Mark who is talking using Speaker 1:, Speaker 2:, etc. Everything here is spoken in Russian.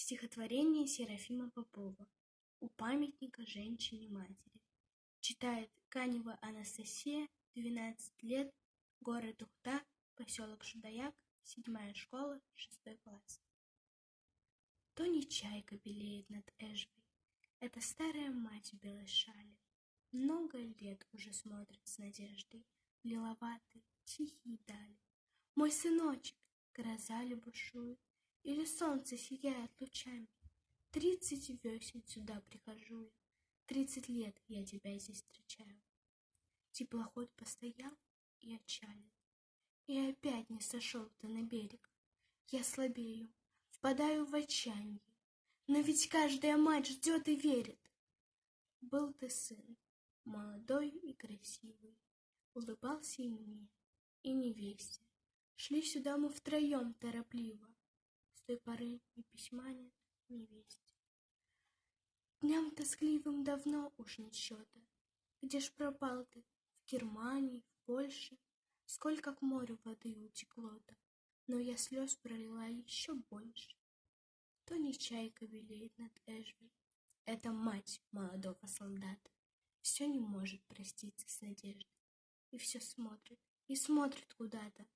Speaker 1: Стихотворение Серафима Попова «У памятника женщине-матери». Читает Канева Анастасия, 12 лет, город Ухта, поселок Шудаяк, 7 школа, 6 класс. То не чайка белеет над Эжвой, это старая мать в белой шали. Много лет уже смотрит с надеждой в лиловатые, тихие дали. Мой сыночек, гроза ли бушует, или солнце сияет лучами? 30 весен сюда прихожу я, 30 лет я тебя здесь встречаю. Теплоход постоял и отчалил, и опять не сошел ты на берег. Я слабею, впадаю в отчаяние, но ведь каждая мать ждет и верит. Был ты сын, молодой и красивый, улыбался и мне, и невесте. Шли сюда мы втроем торопливо, с той поры ни письма нет, ни вести. Дням тоскливым давно уж нет счета. Где ж пропал ты? В Германии, в Польше? Сколько к морю воды утекло-то, но я слез пролила еще больше. То не чайка белеет над Эжвой, это мать молодого солдата. Все не может проститься с надеждой, и все смотрит, и смотрит куда-то,